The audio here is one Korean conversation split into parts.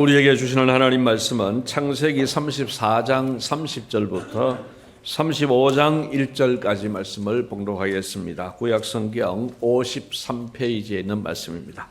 우리에게 주시는 하나님 말씀은 창세기 34장 30절부터 35장 1절까지 말씀을 봉독하겠습니다. 구약성경 53페이지에 있는 말씀입니다.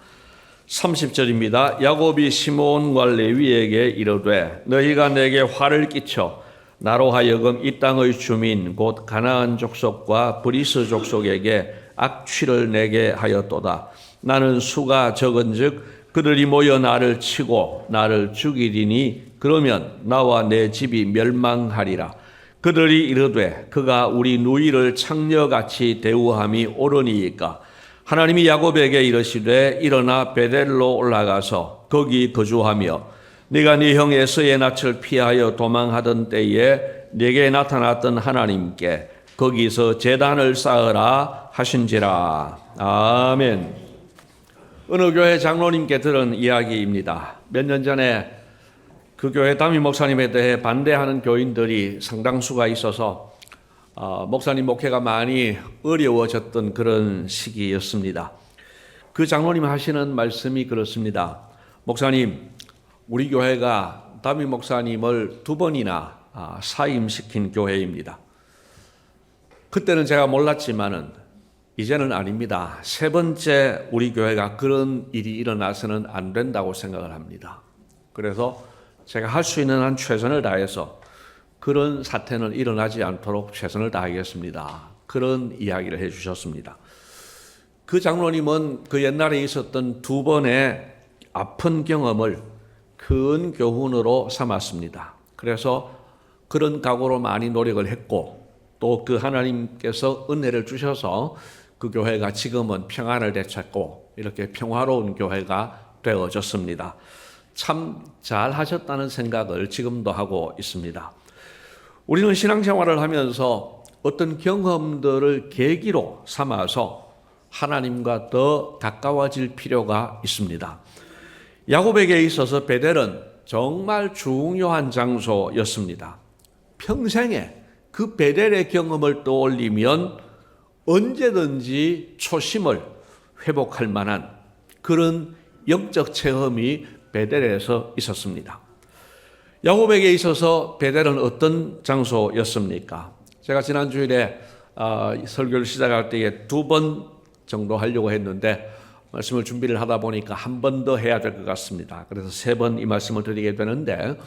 30절입니다. 야곱이 시므온과 레위에게 이르되 너희가 내게 화를 끼쳐 나로 하여금 이 땅의 주민 곧 가나안 족속과 브리스 족속에게 악취를 내게 하였도다. 나는 수가 적은즉 그들이 모여 나를 치고 나를 죽이리니 그러면 나와 내 집이 멸망하리라. 그들이 이르되 그가 우리 누이를 창녀같이 대우함이 옳으니이까. 하나님이 야곱에게 이르시되 일어나 베델로 올라가서 거기 거주하며 네가 네 형 에서의 낯을 피하여 도망하던 때에 네게 나타났던 하나님께 거기서 제단을 쌓으라 하신지라. 아멘. 어느 교회 장로님께 들은 이야기입니다. 몇 년 전에 그 교회 담임 목사님에 대해 반대하는 교인들이 상당수가 있어서 목사님 목회가 많이 어려워졌던 그런 시기였습니다. 그 장로님 하시는 말씀이 그렇습니다. 목사님, 우리 교회가 담임 목사님을 2번이나 사임시킨 교회입니다. 그때는 제가 몰랐지만은 이제는 아닙니다. 3번째 우리 교회가 그런 일이 일어나서는 안 된다고 생각을 합니다. 그래서 제가 할 수 있는 한 최선을 다해서 그런 사태는 일어나지 않도록 최선을 다하겠습니다. 그런 이야기를 해 주셨습니다. 그 장로님은 그 옛날에 있었던 2번의 아픈 경험을 큰 교훈으로 삼았습니다. 그래서 그런 각오로 많이 노력을 했고 또 그 하나님께서 은혜를 주셔서 그 교회가 지금은 평안을 되찾고 이렇게 평화로운 교회가 되어졌습니다. 참 잘하셨다는 생각을 지금도 하고 있습니다. 우리는 신앙생활을 하면서 어떤 경험들을 계기로 삼아서 하나님과 더 가까워질 필요가 있습니다. 야곱에게 있어서 베델은 정말 중요한 장소였습니다. 평생에 그 베델의 경험을 떠올리면 언제든지 초심을 회복할 만한 그런 영적 체험이 베델에서 있었습니다. 야곱에게 있어서 베델은 어떤 장소였습니까? 제가 지난 주일에 설교를 시작할 때에 2번 정도 하려고 했는데 말씀을 준비를 하다 보니까 한 번 더 해야 될 것 같습니다. 그래서 3번 이 말씀을 드리게 되는데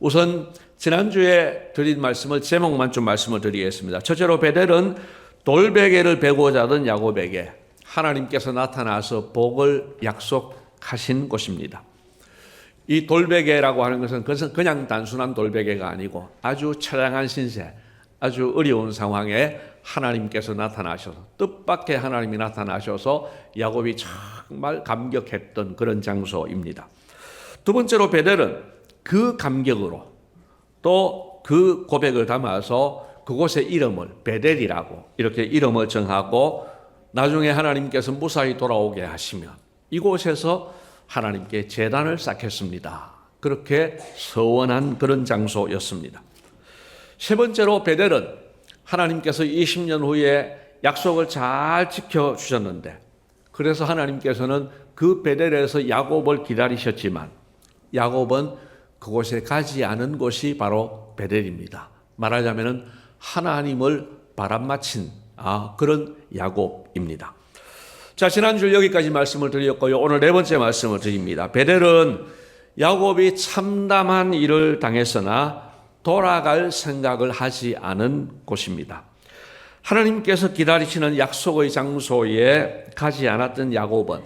우선 지난주에 드린 말씀을 제목만 좀 말씀을 드리겠습니다. 첫째로 베델은 돌베개를 베고자 하던 야곱에게 하나님께서 나타나서 복을 약속하신 곳입니다. 이 돌베개라고 하는 것은 그냥 단순한 돌베개가 아니고 아주 처량한 신세, 아주 어려운 상황에 하나님께서 나타나셔서 뜻밖의 하나님이 나타나셔서 야곱이 정말 감격했던 그런 장소입니다. 두 번째로 베델은 그 감격으로 또 그 고백을 담아서 그곳의 이름을 베델이라고 이렇게 이름을 정하고 나중에 하나님께서 무사히 돌아오게 하시면 이곳에서 하나님께 제단을 쌓겠습니다. 그렇게 서원한 그런 장소였습니다. 세 번째로 베델은 하나님께서 20년 후에 약속을 잘 지켜주셨는데 그래서 하나님께서는 그 베델에서 야곱을 기다리셨지만 야곱은 그곳에 가지 않은 곳이 바로 베델입니다. 말하자면 하나님을 바람맞힌 그런 야곱입니다. 자, 지난주 여기까지 말씀을 드렸고요. 오늘 4번째 말씀을 드립니다. 베델은 야곱이 참담한 일을 당했으나 돌아갈 생각을 하지 않은 곳입니다. 하나님께서 기다리시는 약속의 장소에 가지 않았던 야곱은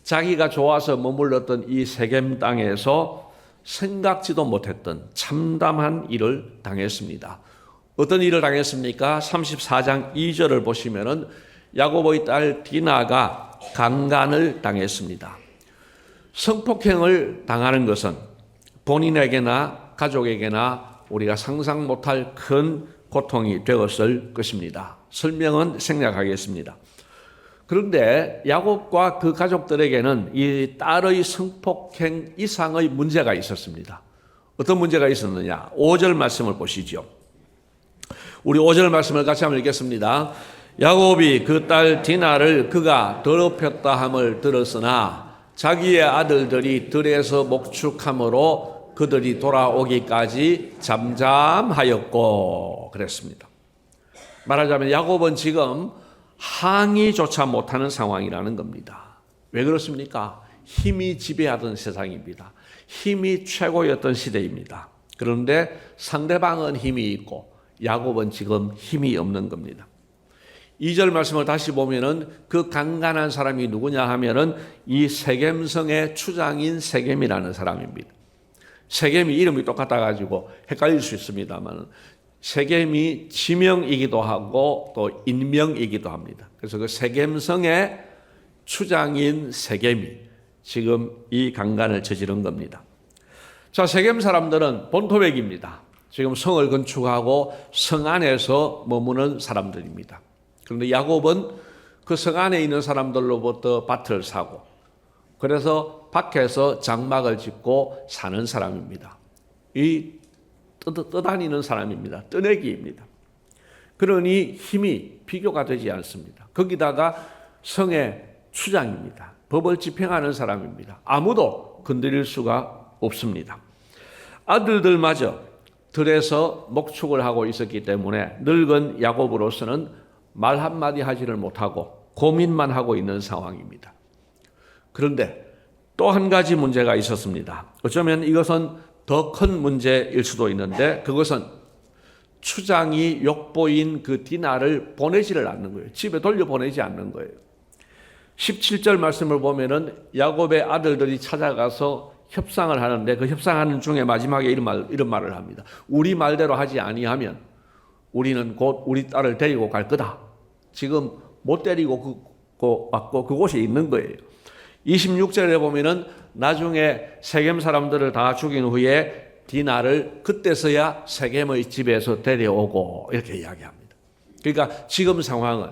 자기가 좋아서 머물렀던 이 세겜 땅에서 생각지도 못했던 참담한 일을 당했습니다. 어떤 일을 당했습니까? 34장 2절을 보시면은 야곱의 딸 디나가 강간을 당했습니다. 성폭행을 당하는 것은 본인에게나 가족에게나 우리가 상상 못할 큰 고통이 되었을 것입니다. 설명은 생략하겠습니다. 그런데 야곱과 그 가족들에게는 이 딸의 성폭행 이상의 문제가 있었습니다. 어떤 문제가 있었느냐? 5절 말씀을 보시죠. 우리 5절 말씀을 같이 한번 읽겠습니다. 야곱이 그 딸 디나를 그가 더럽혔다 함을 들었으나 자기의 아들들이 들에서 목축함으로 그들이 돌아오기까지 잠잠하였고 그랬습니다. 말하자면 야곱은 지금 항의조차 못하는 상황이라는 겁니다. 왜 그렇습니까? 힘이 지배하던 세상입니다. 힘이 최고였던 시대입니다. 그런데 상대방은 힘이 있고 야곱은 지금 힘이 없는 겁니다. 2절 말씀을 다시 보면은 그 강간한 사람이 누구냐 하면은 이 세겜성의 추장인 세겜이라는 사람입니다. 세겜이 이름이 똑같아 가지고 헷갈릴 수 있습니다만 세겜이 지명이기도 하고 또 인명이기도 합니다. 그래서 그 세겜성의 추장인 세겜이 지금 이 강간을 저지른 겁니다. 자, 세겜 사람들은 본토백입니다. 지금 성을 건축하고 성 안에서 머무는 사람들입니다. 그런데 야곱은 그 성 안에 있는 사람들로부터 밭을 사고 그래서 밖에서 장막을 짓고 사는 사람입니다. 이 떠다니는 사람입니다. 떠내기입니다. 그러니 힘이 비교가 되지 않습니다. 거기다가 성의 추장입니다. 법을 집행하는 사람입니다. 아무도 건드릴 수가 없습니다. 아들들마저 들에서 목축을 하고 있었기 때문에 늙은 야곱으로서는 말 한마디 하지를 못하고 고민만 하고 있는 상황입니다. 그런데 또 한 가지 문제가 있었습니다. 어쩌면 이것은 더 큰 문제일 수도 있는데 그것은 추장이 욕보인 그 디나를 보내지를 않는 거예요. 집에 돌려보내지 않는 거예요. 17절 말씀을 보면은 야곱의 아들들이 찾아가서 협상을 하는데 그 협상하는 중에 마지막에 이런 말을 합니다. 우리 말대로 하지 아니하면 우리는 곧 우리 딸을 데리고 갈 거다. 지금 못 데리고 왔고 그곳에 있는 거예요. 26절에 보면은 나중에 세겜 사람들을 다 죽인 후에 디나를 그때서야 세겜의 집에서 데려오고 이렇게 이야기합니다. 그러니까 지금 상황은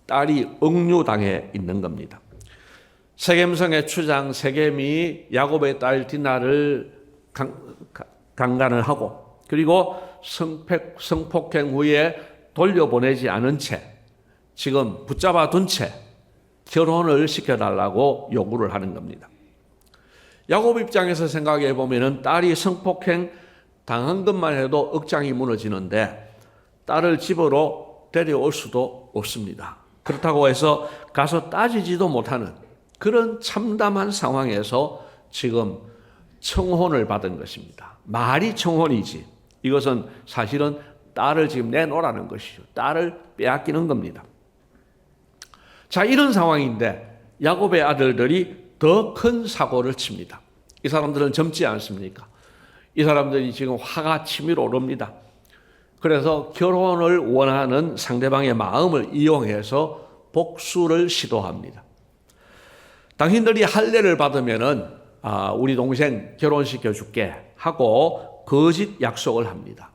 딸이 억류당해 있는 겁니다. 세겜성의 추장 세겜이 야곱의 딸 디나를 강간을 하고 그리고 성폭행 후에 돌려보내지 않은 채 지금 붙잡아 둔 채 결혼을 시켜달라고 요구를 하는 겁니다. 야곱 입장에서 생각해 보면은 딸이 성폭행 당한 것만 해도 억장이 무너지는데 딸을 집으로 데려올 수도 없습니다. 그렇다고 해서 가서 따지지도 못하는 그런 참담한 상황에서 지금 청혼을 받은 것입니다. 말이 청혼이지 이것은 사실은 딸을 지금 내놓으라는 것이죠. 딸을 빼앗기는 겁니다. 자, 이런 상황인데 야곱의 아들들이 더 큰 사고를 칩니다. 이 사람들은 젊지 않습니까? 이 사람들이 지금 화가 치밀어 오릅니다. 그래서 결혼을 원하는 상대방의 마음을 이용해서 복수를 시도합니다. 당신들이 할례를 받으면은 우리 동생 결혼시켜 줄게 하고 거짓 약속을 합니다.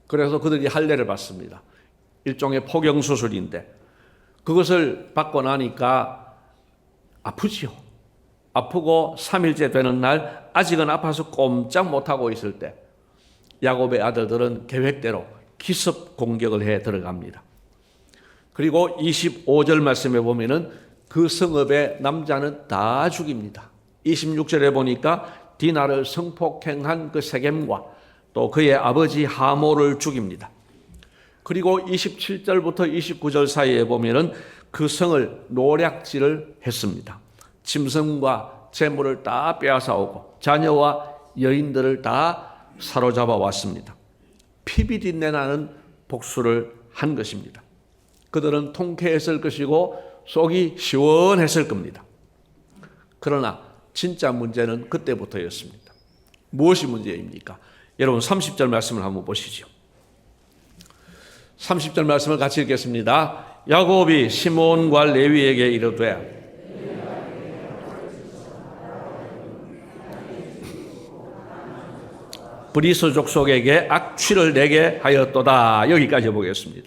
그래서 그들이 할례를 받습니다. 일종의 포경 수술인데 그것을 받고 나니까 아프지요. 아프고 3일째 되는 날 아직은 아파서 꼼짝 못하고 있을 때 야곱의 아들들은 계획대로 기습 공격을 해 들어갑니다. 그리고 25절 말씀에 보면은 그 성읍의 남자는 다 죽입니다. 26절에 보니까 디나를 성폭행한 그 세겜과 또 그의 아버지 하모를 죽입니다. 그리고 27절부터 29절 사이에 보면은 그 성을 노략질을 했습니다. 짐승과 재물을 다 빼앗아오고 자녀와 여인들을 다 사로잡아 왔습니다. 피비린내 나는 복수를 한 것입니다. 그들은 통쾌했을 것이고 속이 시원했을 겁니다. 그러나 진짜 문제는 그때부터였습니다. 무엇이 문제입니까? 여러분 30절 말씀을 한번 보시죠. 30절 말씀을 같이 읽겠습니다. 야곱이 시몬과 레위에게 이르되 브리스 족속에게 악취를 내게 하였도다. 여기까지 보겠습니다.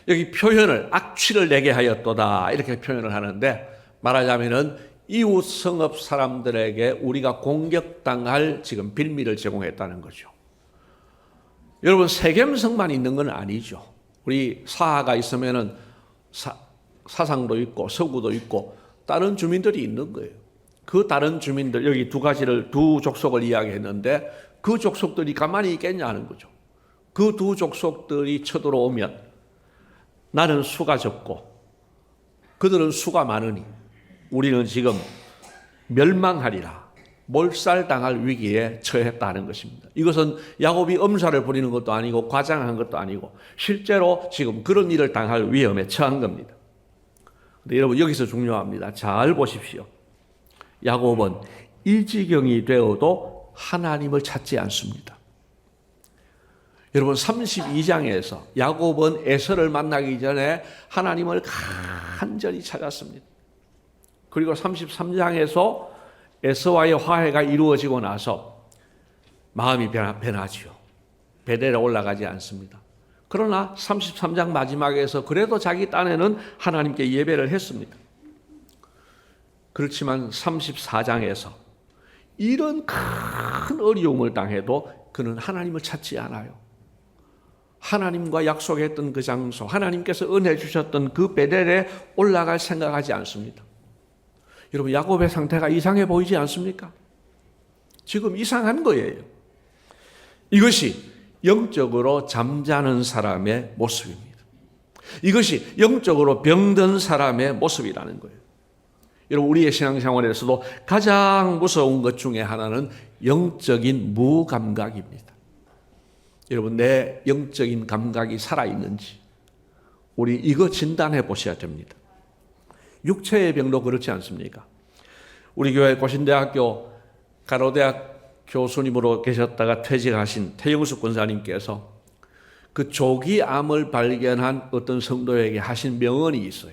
여기 표현을 악취를 내게 하였도다 이렇게 표현을 하는데 말하자면은 이웃 성읍 사람들에게 우리가 공격당할 지금 빌미를 제공했다는 거죠. 여러분 세겜성만 있는 건 아니죠. 우리 사하가 있으면은 사상도 있고 서구도 있고 다른 주민들이 있는 거예요. 그 다른 주민들, 여기 두 족속을 이야기했는데 그 족속들이 가만히 있겠냐는 거죠. 그 두 족속들이 쳐들어오면 나는 수가 적고 그들은 수가 많으니 우리는 지금 멸망하리라. 몰살당할 위기에 처했다는 것입니다. 이것은 야곱이 엄살을 부리는 것도 아니고 과장한 것도 아니고 실제로 지금 그런 일을 당할 위험에 처한 겁니다. 근데 여러분 여기서 중요합니다. 잘 보십시오. 야곱은 이 지경이 되어도 하나님을 찾지 않습니다. 여러분 32장에서 야곱은 에서를 만나기 전에 하나님을 간절히 찾았습니다. 그리고 33장에서 에서와의 화해가 이루어지고 나서 마음이 변하지요. 베델에 올라가지 않습니다. 그러나 33장 마지막에서 그래도 자기 딴에는 하나님께 예배를 했습니다. 그렇지만 34장에서 이런 큰 어려움을 당해도 그는 하나님을 찾지 않아요. 하나님과 약속했던 그 장소, 하나님께서 은혜 주셨던 그 베델에 올라갈 생각하지 않습니다. 여러분 야곱의 상태가 이상해 보이지 않습니까? 지금 이상한 거예요. 이것이 영적으로 잠자는 사람의 모습입니다. 이것이 영적으로 병든 사람의 모습이라는 거예요. 여러분 우리의 신앙생활에서도 가장 무서운 것 중에 하나는 영적인 무감각입니다. 여러분 내 영적인 감각이 살아있는지 우리 이거 진단해 보셔야 됩니다. 육체의 병도 그렇지 않습니까? 우리 교회 고신대학교 가로대학 교수님으로 계셨다가 퇴직하신 태영숙 권사님께서 그 조기암을 발견한 어떤 성도에게 하신 명언이 있어요.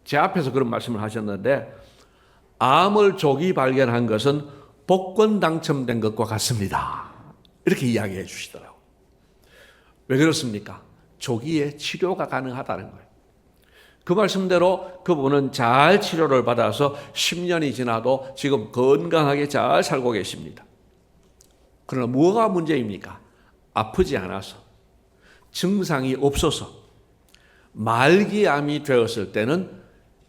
제 앞에서 그런 말씀을 하셨는데 암을 조기 발견한 것은 복권 당첨된 것과 같습니다. 이렇게 이야기해 주시더라고요. 왜 그렇습니까? 조기에 치료가 가능하다는 거예요. 그 말씀대로 그분은 잘 치료를 받아서 10년이 지나도 지금 건강하게 잘 살고 계십니다. 그러나 뭐가 문제입니까? 아프지 않아서, 증상이 없어서, 말기암이 되었을 때는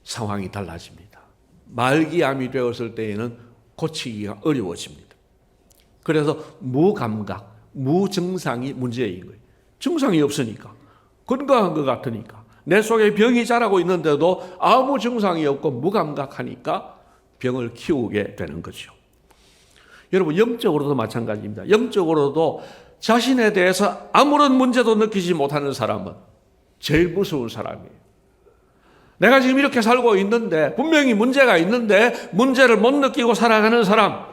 상황이 달라집니다. 말기암이 되었을 때에는 고치기가 어려워집니다. 그래서 무감각, 무증상이 문제인 거예요. 증상이 없으니까, 건강한 것 같으니까, 내 속에 병이 자라고 있는데도 아무 증상이 없고 무감각하니까 병을 키우게 되는 거죠. 여러분 영적으로도 마찬가지입니다. 영적으로도 자신에 대해서 아무런 문제도 느끼지 못하는 사람은 제일 무서운 사람이에요. 내가 지금 이렇게 살고 있는데 분명히 문제가 있는데 문제를 못 느끼고 살아가는 사람,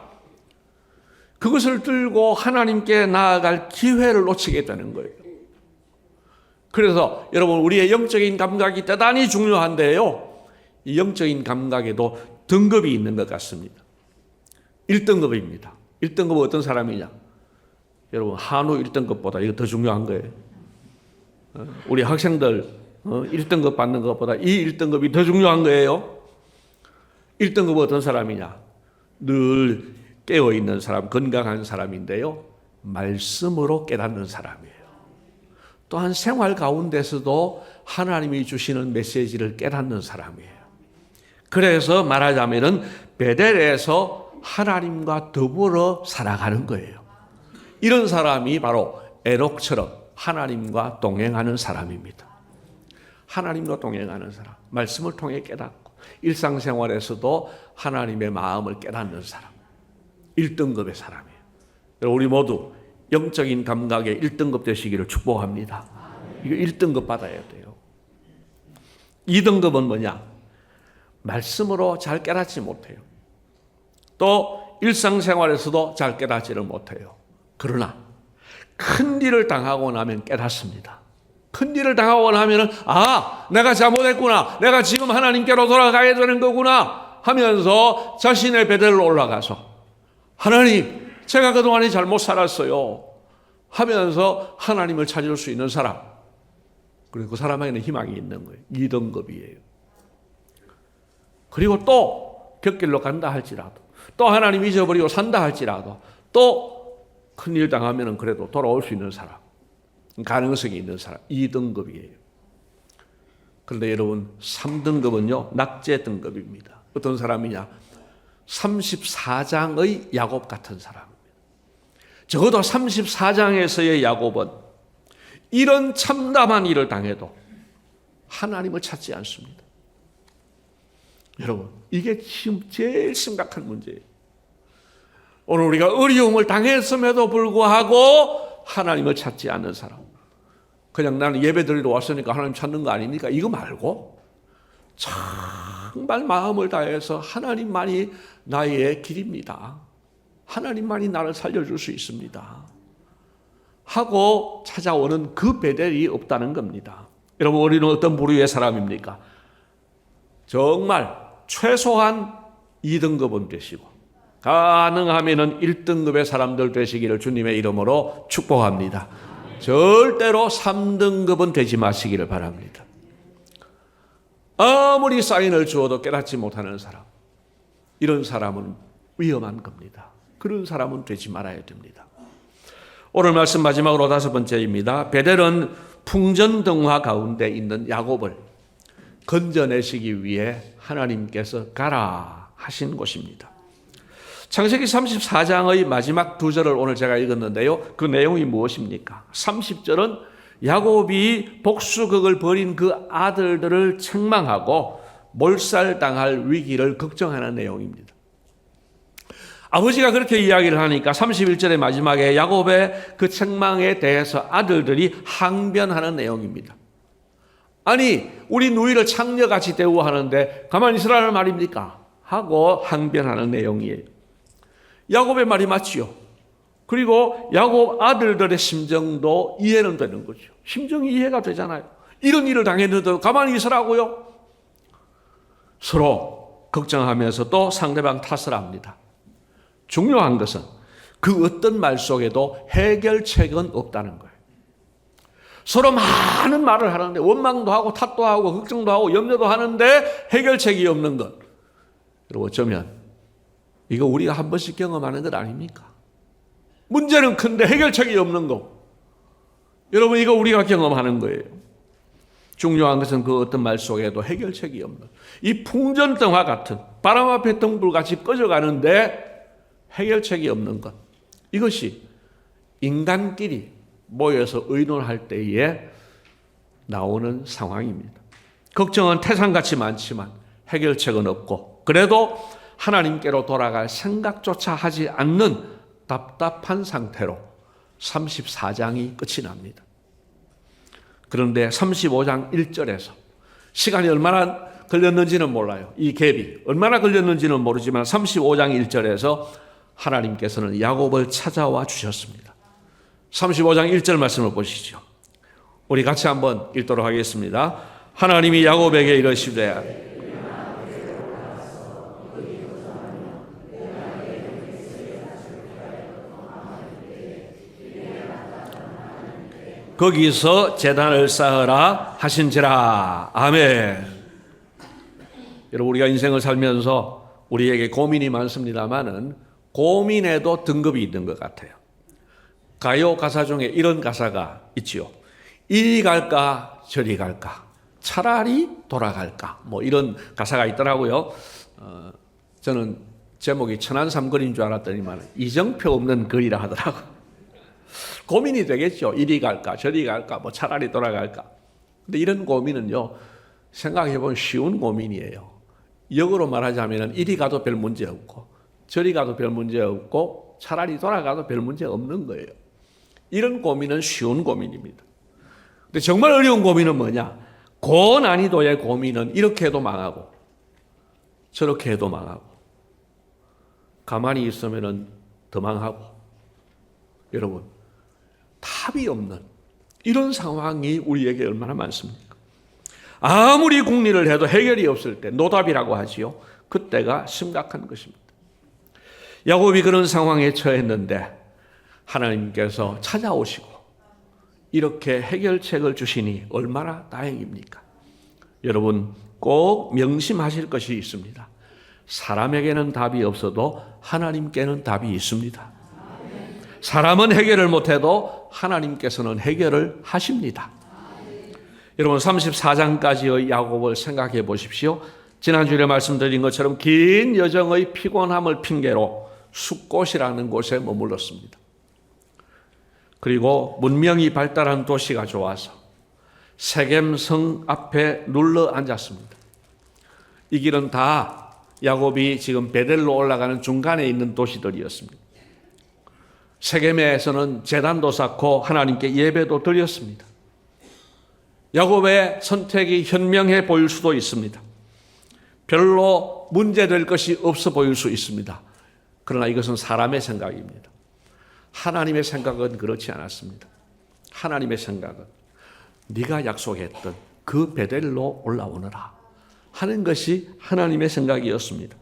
그것을 들고 하나님께 나아갈 기회를 놓치게 되는 거예요. 그래서 여러분 우리의 영적인 감각이 대단히 중요한데요. 이 영적인 감각에도 등급이 있는 것 같습니다. 1등급입니다. 1등급은 어떤 사람이냐? 여러분 한우 1등급보다 이거 더 중요한 거예요. 우리 학생들 1등급 받는 것보다 이 1등급이 더 중요한 거예요. 1등급은 어떤 사람이냐? 늘 깨어있는 사람, 건강한 사람인데요. 말씀으로 깨닫는 사람이에요. 또한 생활 가운데서도 하나님이 주시는 메시지를 깨닫는 사람이에요. 그래서 말하자면은 베델에서 하나님과 더불어 살아가는 거예요. 이런 사람이 바로 에녹처럼 하나님과 동행하는 사람입니다. 하나님과 동행하는 사람, 말씀을 통해 깨닫고 일상생활에서도 하나님의 마음을 깨닫는 사람, 1등급의 사람이에요. 우리 모두 영적인 감각의 1등급 되시기를 축복합니다. 이거 1등급 받아야 돼요. 2등급은 뭐냐? 말씀으로 잘 깨닫지 못해요. 또 일상생활에서도 잘 깨닫지를 못해요. 그러나 큰 일을 당하고 나면 깨닫습니다. 큰 일을 당하고 나면 내가 잘못했구나. 내가 지금 하나님께로 돌아가야 되는 거구나 하면서 자신의 베델로 올라가서 하나님, 제가 그동안에 잘못 살았어요 하면서 하나님을 찾을 수 있는 사람, 그리고 그 사람에게는 희망이 있는 거예요. 2등급이에요. 그리고 또 곁길로 간다 할지라도, 또 하나님 잊어버리고 산다 할지라도, 또 큰일 당하면 그래도 돌아올 수 있는 사람, 가능성이 있는 사람, 2등급이에요. 그런데 여러분 3등급은요 낙제 등급입니다. 어떤 사람이냐? 34장의 야곱 같은 사람입니다. 적어도 34장에서의 야곱은 이런 참담한 일을 당해도 하나님을 찾지 않습니다. 여러분, 이게 지금 제일 심각한 문제예요. 오늘 우리가 어려움을 당했음에도 불구하고 하나님을 찾지 않는 사람. 그냥 나는 예배 드리러 왔으니까 하나님 찾는 거 아닙니까? 이거 말고 정말 마음을 다해서 하나님만이 나의 길입니다. 하나님만이 나를 살려줄 수 있습니다. 하고 찾아오는 그 베델이 없다는 겁니다. 여러분, 우리는 어떤 부류의 사람입니까? 정말 최소한 2등급은 되시고 가능하면 1등급의 사람들 되시기를 주님의 이름으로 축복합니다. 절대로 3등급은 되지 마시기를 바랍니다. 아무리 사인을 주어도 깨닫지 못하는 사람, 이런 사람은 위험한 겁니다. 그런 사람은 되지 말아야 됩니다. 오늘 말씀 마지막으로 5번째입니다. 베델은 풍전등화 가운데 있는 야곱을 건져내시기 위해 하나님께서 가라 하신 곳입니다. 창세기 34장의 마지막 2절을 오늘 제가 읽었는데요. 그 내용이 무엇입니까? 30절은 야곱이 복수극을 벌인 그 아들들을 책망하고 몰살당할 위기를 걱정하는 내용입니다. 아버지가 그렇게 이야기를 하니까 31절의 마지막에 야곱의 그 책망에 대해서 아들들이 항변하는 내용입니다. 아니, 우리 누이를 창녀같이 대우하는데 가만히 있으라는 말입니까? 하고 항변하는 내용이에요. 야곱의 말이 맞지요. 그리고 야곱 아들들의 심정도 이해는 되는 거죠. 심정이 이해가 되잖아요. 이런 일을 당했는데 가만히 있으라고요? 서로 걱정하면서 또 상대방 탓을 합니다. 중요한 것은 그 어떤 말 속에도 해결책은 없다는 거예요. 서로 많은 말을 하는데 원망도 하고 탓도 하고 걱정도 하고 염려도 하는데 해결책이 없는 것. 여러분, 어쩌면 이거 우리가 한 번씩 경험하는 것 아닙니까? 문제는 큰데 해결책이 없는 거. 여러분, 이거 우리가 경험하는 거예요. 중요한 것은 그 어떤 말 속에도 해결책이 없는 이 풍전등화 같은 바람 앞에 등불같이 꺼져가는데 해결책이 없는 것. 이것이 인간끼리 모여서 의논할 때에 나오는 상황입니다. 걱정은 태산같이 많지만 해결책은 없고 그래도 하나님께로 돌아갈 생각조차 하지 않는 답답한 상태로 34장이 끝이 납니다. 그런데 35장 1절에서 시간이 얼마나 걸렸는지는 몰라요. 이 갭이 얼마나 걸렸는지는 모르지만 35장 1절에서 하나님께서는 야곱을 찾아와 주셨습니다. 35장 1절 말씀을 보시죠. 우리 같이 한번 읽도록 하겠습니다. 하나님이 야곱에게 이르시되 거기서 제단을 쌓으라 하신지라. 아멘. 여러분, 우리가 인생을 살면서 우리에게 고민이 많습니다만은 고민에도 등급이 있는 것 같아요. 가요 가사 중에 이런 가사가 있지요. 이리 갈까 저리 갈까 차라리 돌아갈까 뭐 이런 가사가 있더라고요. 저는 제목이 천안삼거리인 줄 알았더니만 이정표 없는 거리라 하더라고요. 고민이 되겠죠. 이리 갈까 저리 갈까 뭐 차라리 돌아갈까. 근데 이런 고민은요, 생각해보면 쉬운 고민이에요. 역으로 말하자면 이리 가도 별 문제 없고 저리 가도 별 문제 없고 차라리 돌아가도 별 문제 없는 거예요. 이런 고민은 쉬운 고민입니다. 근데 정말 어려운 고민은 뭐냐? 고난이도의 고민은 이렇게 해도 망하고 저렇게 해도 망하고 가만히 있으면 더 망하고, 여러분, 답이 없는 이런 상황이 우리에게 얼마나 많습니까? 아무리 궁리를 해도 해결이 없을 때 노답이라고 하지요. 그때가 심각한 것입니다. 야곱이 그런 상황에 처했는데 하나님께서 찾아오시고 이렇게 해결책을 주시니 얼마나 다행입니까? 여러분, 꼭 명심하실 것이 있습니다. 사람에게는 답이 없어도 하나님께는 답이 있습니다. 사람은 해결을 못해도 하나님께서는 해결을 하십니다. 여러분, 34장까지의 야곱을 생각해 보십시오. 지난주에 말씀드린 것처럼 긴 여정의 피곤함을 핑계로 숫곳이라는 곳에 머물렀습니다. 그리고 문명이 발달한 도시가 좋아서 세겜성 앞에 눌러 앉았습니다. 이 길은 다 야곱이 지금 베델로 올라가는 중간에 있는 도시들이었습니다. 세겜에서는 제단도 쌓고 하나님께 예배도 드렸습니다. 야곱의 선택이 현명해 보일 수도 있습니다. 별로 문제될 것이 없어 보일 수 있습니다. 그러나 이것은 사람의 생각입니다. 하나님의 생각은 그렇지 않았습니다. 하나님의 생각은 네가 약속했던 그 베델로 올라오너라 하는 것이 하나님의 생각이었습니다.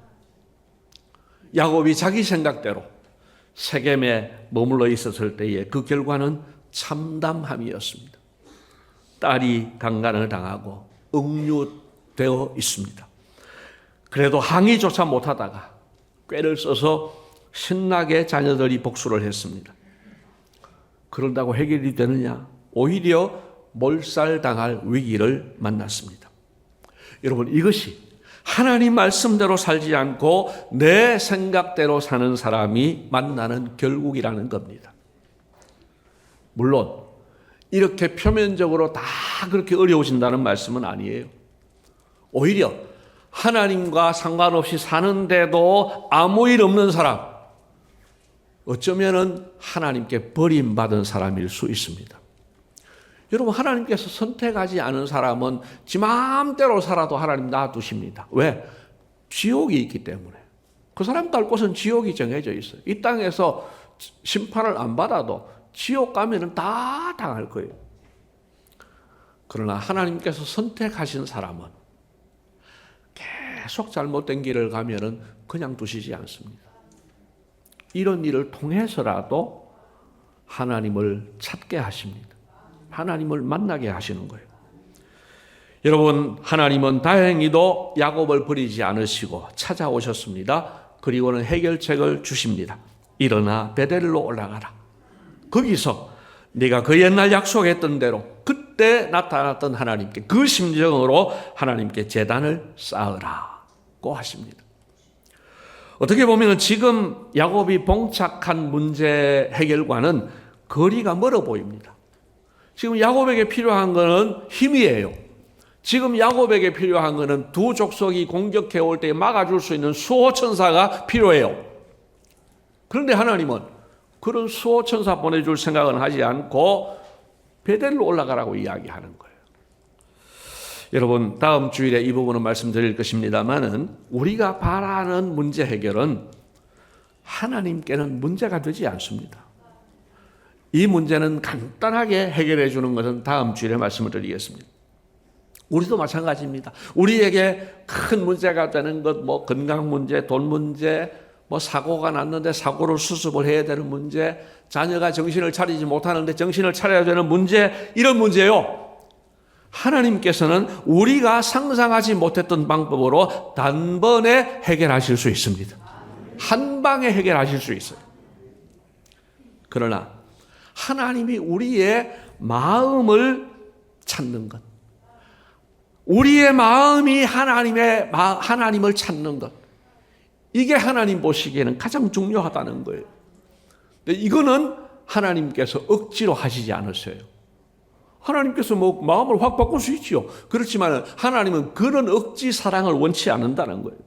야곱이 자기 생각대로 세겜에 머물러 있었을 때의 그 결과는 참담함이었습니다. 딸이 강간을 당하고 억류되어 있습니다. 그래도 항의조차 못하다가 꾀를 써서 신나게 자녀들이 복수를 했습니다. 그런다고 해결이 되느냐? 오히려 몰살당할 위기를 만났습니다. 여러분, 이것이 하나님 말씀대로 살지 않고 내 생각대로 사는 사람이 만나는 결국이라는 겁니다. 물론 이렇게 표면적으로 다 그렇게 어려워진다는 말씀은 아니에요. 오히려 하나님과 상관없이 사는데도 아무 일 없는 사람, 어쩌면은 하나님께 버림받은 사람일 수 있습니다. 여러분, 하나님께서 선택하지 않은 사람은 지 마음대로 살아도 하나님 놔두십니다. 왜? 지옥이 있기 때문에. 그 사람 갈 곳은 지옥이 정해져 있어요. 이 땅에서 심판을 안 받아도 지옥 가면은 다 당할 거예요. 그러나 하나님께서 선택하신 사람은 계속 잘못된 길을 가면은 그냥 두시지 않습니다. 이런 일을 통해서라도 하나님을 찾게 하십니다. 하나님을 만나게 하시는 거예요. 여러분, 하나님은 다행히도 야곱을 버리지 않으시고 찾아오셨습니다. 그리고는 해결책을 주십니다. 일어나 베델로 올라가라. 거기서 네가 그 옛날 약속했던 대로 그때 나타났던 하나님께 그 심정으로 하나님께 제단을 쌓으라고 하십니다. 어떻게 보면 지금 야곱이 봉착한 문제 해결과는 거리가 멀어 보입니다. 지금 야곱에게 필요한 것은 힘이에요. 지금 야곱에게 필요한 것은 두 족속이 공격해 올 때 막아줄 수 있는 수호천사가 필요해요. 그런데 하나님은 그런 수호천사 보내줄 생각은 하지 않고 베델로 올라가라고 이야기하는 거예요. 여러분, 다음 주일에 이 부분은 말씀드릴 것입니다만은 우리가 바라는 문제 해결은 하나님께는 문제가 되지 않습니다. 이 문제는 간단하게 해결해 주는 것은 다음 주일에 말씀을 드리겠습니다. 우리도 마찬가지입니다. 우리에게 큰 문제가 되는 것, 뭐 건강 문제, 돈 문제, 뭐 사고가 났는데 사고를 수습을 해야 되는 문제, 자녀가 정신을 차리지 못하는데 정신을 차려야 되는 문제, 이런 문제요. 하나님께서는 우리가 상상하지 못했던 방법으로 단번에 해결하실 수 있습니다. 한 방에 해결하실 수 있어요. 그러나 하나님이 우리의 마음을 찾는 것, 우리의 마음이 하나님을 찾는 것, 이게 하나님 보시기에는 가장 중요하다는 거예요. 근데 이거는 하나님께서 억지로 하시지 않으세요. 하나님께서 뭐 마음을 확 바꿀 수 있지요. 그렇지만 하나님은 그런 억지 사랑을 원치 않는다는 거예요.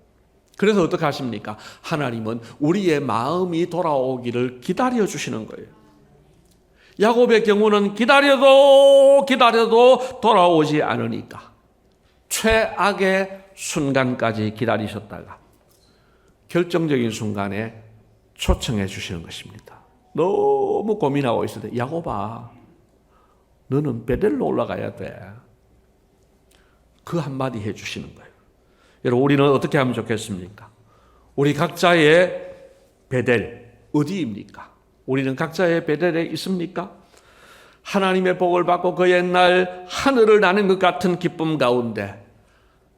그래서 어떻게 하십니까? 하나님은 우리의 마음이 돌아오기를 기다려 주시는 거예요. 야곱의 경우는 기다려도 돌아오지 않으니까 최악의 순간까지 기다리셨다가 결정적인 순간에 초청해 주시는 것입니다. 너무 고민하고 있을 때, 야곱아, 너는 베델로 올라가야 돼. 그 한마디 해 주시는 거예요. 여러분, 우리는 어떻게 하면 좋겠습니까? 우리 각자의 베델 어디입니까? 우리는 각자의 베델에 있습니까? 하나님의 복을 받고 그 옛날 하늘을 나는 것 같은 기쁨 가운데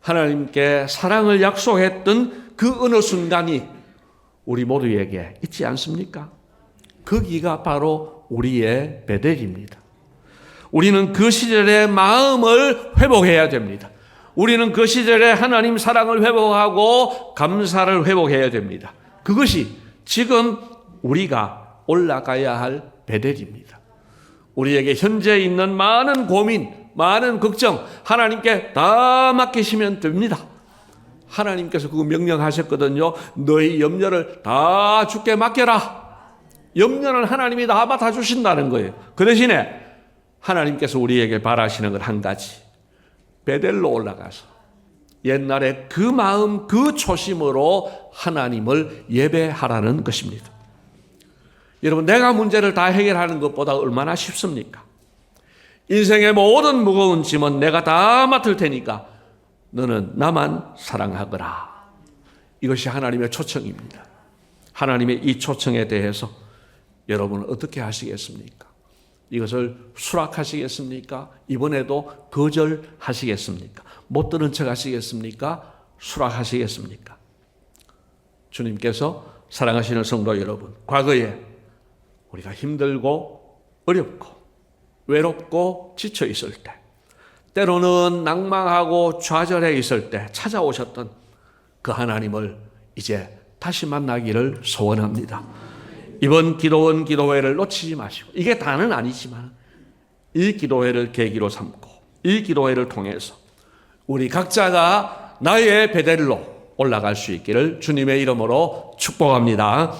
하나님께 사랑을 약속했던 그 어느 순간이 우리 모두에게 있지 않습니까? 거기가 바로 우리의 베델입니다. 우리는 그 시절의 마음을 회복해야 됩니다. 우리는 그 시절에 하나님 사랑을 회복하고 감사를 회복해야 됩니다. 그것이 지금 우리가 올라가야 할 베델입니다. 우리에게 현재 있는 많은 고민, 많은 걱정 하나님께 다 맡기시면 됩니다. 하나님께서 그거 명령하셨거든요. 너희 염려를 다 주께 맡겨라. 염려는 하나님이 다 맡아주신다는 거예요. 그 대신에 하나님께서 우리에게 바라시는 건 한 가지. 베델로 올라가서 옛날에 그 마음, 그 초심으로 하나님을 예배하라는 것입니다. 여러분, 내가 문제를 다 해결하는 것보다 얼마나 쉽습니까? 인생의 모든 무거운 짐은 내가 다 맡을 테니까 너는 나만 사랑하거라. 이것이 하나님의 초청입니다. 하나님의 이 초청에 대해서 여러분은 어떻게 하시겠습니까? 이것을 수락하시겠습니까? 이번에도 거절하시겠습니까? 못 들은 척 하시겠습니까? 수락하시겠습니까? 주님께서 사랑하시는 성도 여러분, 과거에 우리가 힘들고 어렵고 외롭고 지쳐 있을 때, 때로는 낭망하고 좌절해 있을 때 찾아오셨던 그 하나님을 이제 다시 만나기를 소원합니다. 이번 기도원 기도회를 놓치지 마시고, 이게 다는 아니지만 이 기도회를 계기로 삼고 이 기도회를 통해서 우리 각자가 나의 베델로 올라갈 수 있기를 주님의 이름으로 축복합니다.